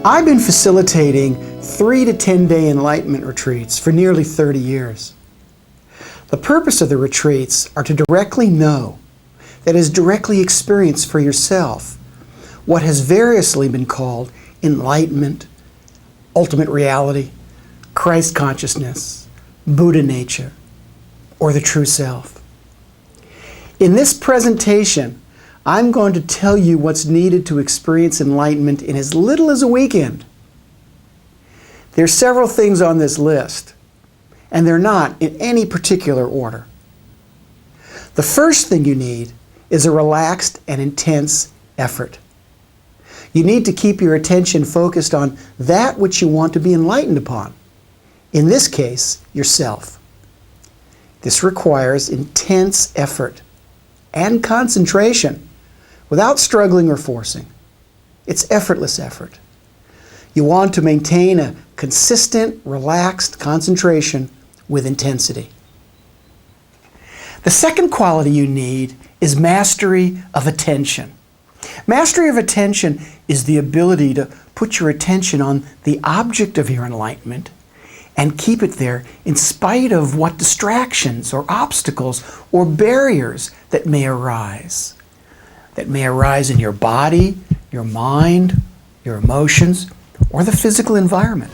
I've been facilitating 3 to 10-day enlightenment retreats for nearly 30 years. The purpose of the retreats are to directly know, that is, directly experience for yourself, what has variously been called enlightenment, ultimate reality, Christ consciousness, Buddha nature, or the true self. In this presentation, I'm going to tell you what's needed to experience enlightenment in as little as a weekend. There are several things on this list, and they're not in any particular order. The first thing you need is a relaxed and intense effort. You need to keep your attention focused on that which you want to be enlightened upon. In this case, yourself. This requires intense effort and concentration without struggling or forcing. It's effortless effort. You want to maintain a consistent, relaxed concentration with intensity. The second quality you need is mastery of attention. Mastery of attention is the ability to put your attention on the object of your enlightenment and keep it there in spite of what distractions or obstacles or barriers that may arise. That may arise in your body, your mind, your emotions, or the physical environment.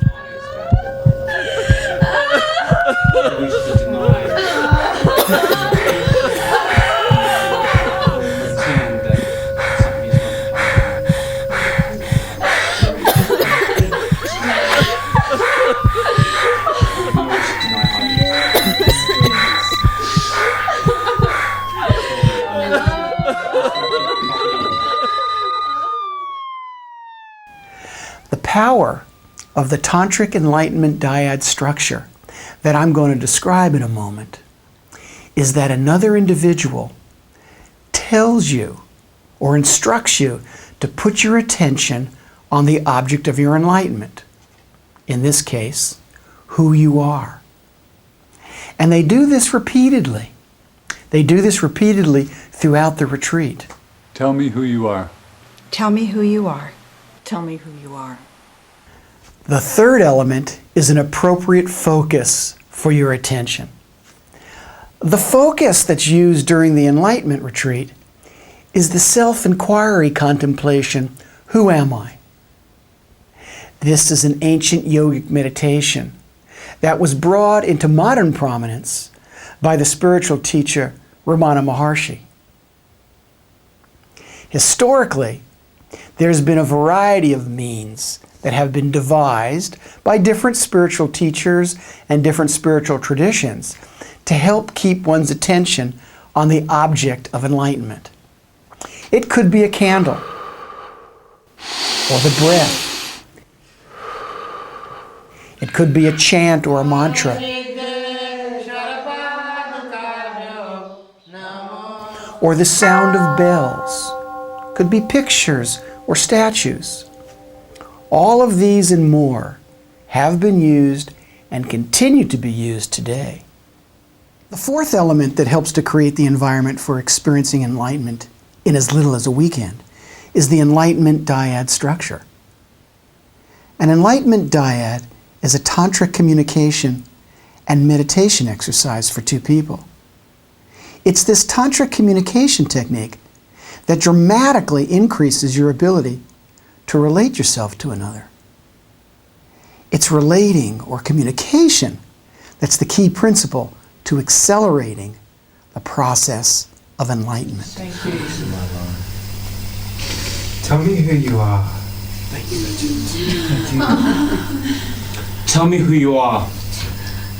The power of the Tantric Enlightenment Dyad Structure that I'm going to describe in a moment is that another individual tells you or instructs you to put your attention on the object of your enlightenment. In this case, who you are. And they do this repeatedly. They do this repeatedly throughout the retreat. Tell me who you are. Tell me who you are. Tell me who you are. The third element is an appropriate focus for your attention. The focus that's used during the Enlightenment retreat is the self-inquiry contemplation, who am I? This is an ancient yogic meditation that was brought into modern prominence by the spiritual teacher Ramana Maharshi. Historically, there's been a variety of means that have been devised by different spiritual teachers and different spiritual traditions to help keep one's attention on the object of enlightenment. It could be a candle, or the breath. It could be a chant or a mantra. Or the sound of bells. Could be pictures or statues. All of these and more have been used and continue to be used today. The fourth element that helps to create the environment for experiencing enlightenment in as little as a weekend is the Enlightenment Dyad Structure. An Enlightenment Dyad is a tantric communication and meditation exercise for two people. It's this tantric communication technique that dramatically increases your ability to relate yourself to another. It's relating or communication that's the key principle to accelerating the process of enlightenment. Thank you. Tell me who you are. Thank you, Tell me who you are.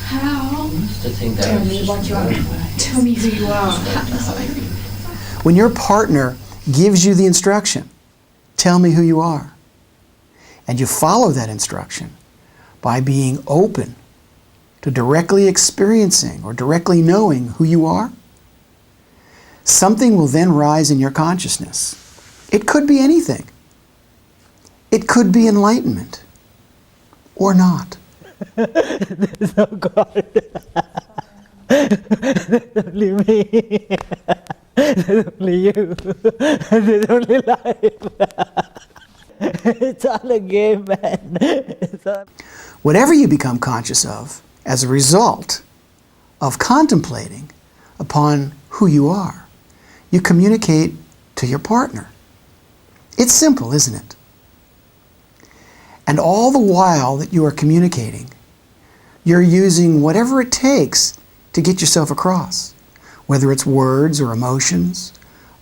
How? Tell me what you are. Tell me who you are. When your partner gives you the instruction, tell me who you are, and you follow that instruction by being open to directly experiencing or directly knowing who you are, something will then rise in your consciousness. It could be anything. It could be enlightenment, or not. There's no God. There's only me. There's only you. There's only life. It's all a game, man. It's all... Whatever you become conscious of as a result of contemplating upon who you are, you communicate to your partner. It's simple, isn't it? And all the while that you are communicating, you're using whatever it takes to get yourself across, whether it's words or emotions,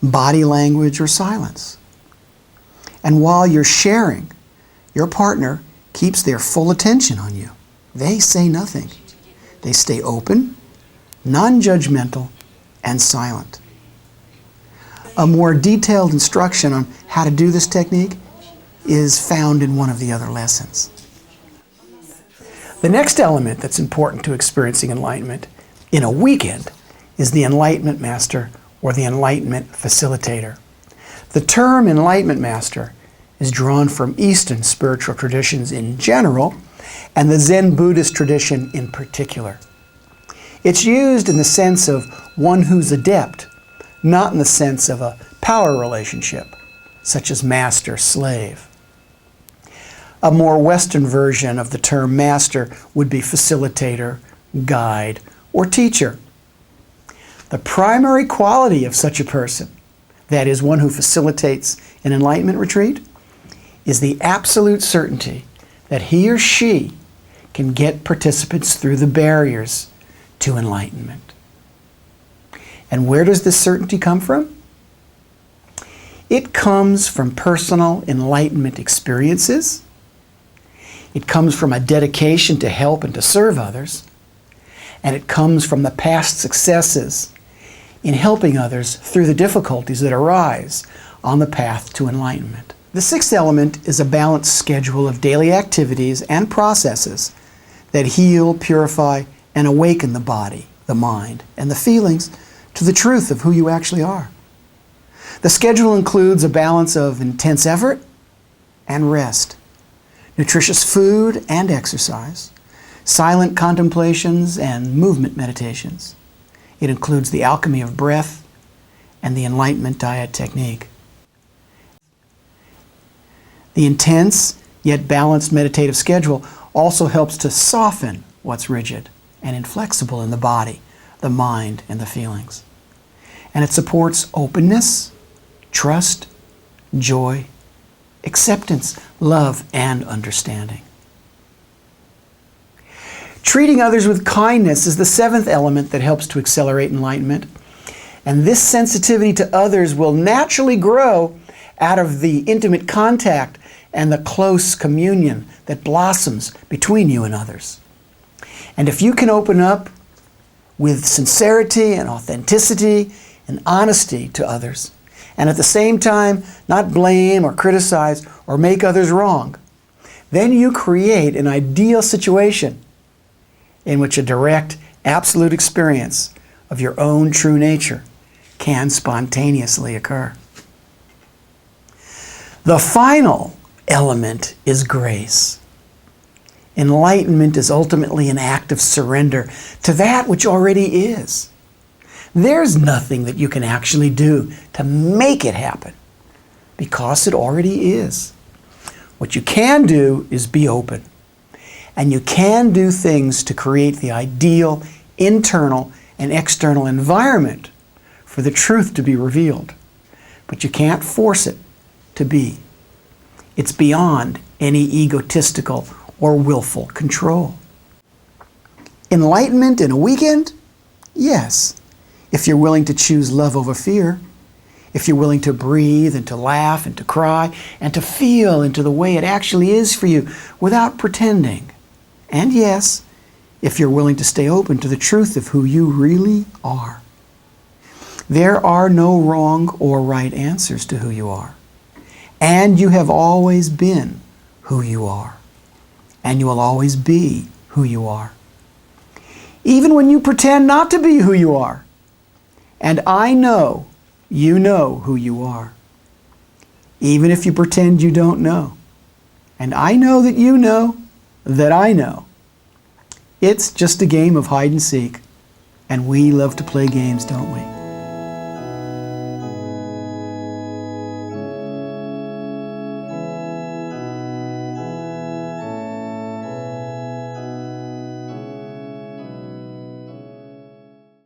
body language or silence. And while you're sharing, your partner keeps their full attention on you. They say nothing. They stay open, non-judgmental, and silent. A more detailed instruction on how to do this technique is found in one of the other lessons. The next element that's important to experiencing enlightenment in a weekend is the Enlightenment Master or the Enlightenment Facilitator. The term Enlightenment Master is drawn from Eastern spiritual traditions in general and the Zen Buddhist tradition in particular. It's used in the sense of one who's adept, not in the sense of a power relationship, such as master-slave. A more Western version of the term master would be facilitator, guide, or teacher. The primary quality of such a person, that is, one who facilitates an enlightenment retreat, is the absolute certainty that he or she can get participants through the barriers to enlightenment. And where does this certainty come from? It comes from personal enlightenment experiences. It comes from a dedication to help and to serve others. And it comes from the past successes in helping others through the difficulties that arise on the path to enlightenment. The sixth element is a balanced schedule of daily activities and processes that heal, purify, and awaken the body, the mind, and the feelings to the truth of who you actually are. The schedule includes a balance of intense effort and rest, nutritious food and exercise, silent contemplations and movement meditations. It includes the alchemy of breath and the enlightenment Dyad technique. The intense yet balanced meditative schedule also helps to soften what's rigid and inflexible in the body, the mind, and the feelings. And it supports openness, trust, joy, acceptance, love, and understanding. Treating others with kindness is the seventh element that helps to accelerate enlightenment. And this sensitivity to others will naturally grow out of the intimate contact and the close communion that blossoms between you and others. And if you can open up with sincerity and authenticity and honesty to others, and at the same time not blame or criticize or make others wrong, then you create an ideal situation in which a direct, absolute experience of your own true nature can spontaneously occur. The final element is grace. Enlightenment is ultimately an act of surrender to that which already is. There's nothing that you can actually do to make it happen because it already is. What you can do is be open. And you can do things to create the ideal internal and external environment for the truth to be revealed. But you can't force it to be. It's beyond any egotistical or willful control. Enlightenment in a weekend? Yes, if you're willing to choose love over fear, if you're willing to breathe and to laugh and to cry and to feel into the way it actually is for you without pretending. And yes, if you're willing to stay open to the truth of who you really are. There are no wrong or right answers to who you are. And you have always been who you are. And you will always be who you are. Even when you pretend not to be who you are. And I know you know who you are. Even if you pretend you don't know. And I know that you know that I know. It's just a game of hide and seek, and we love to play games, don't we?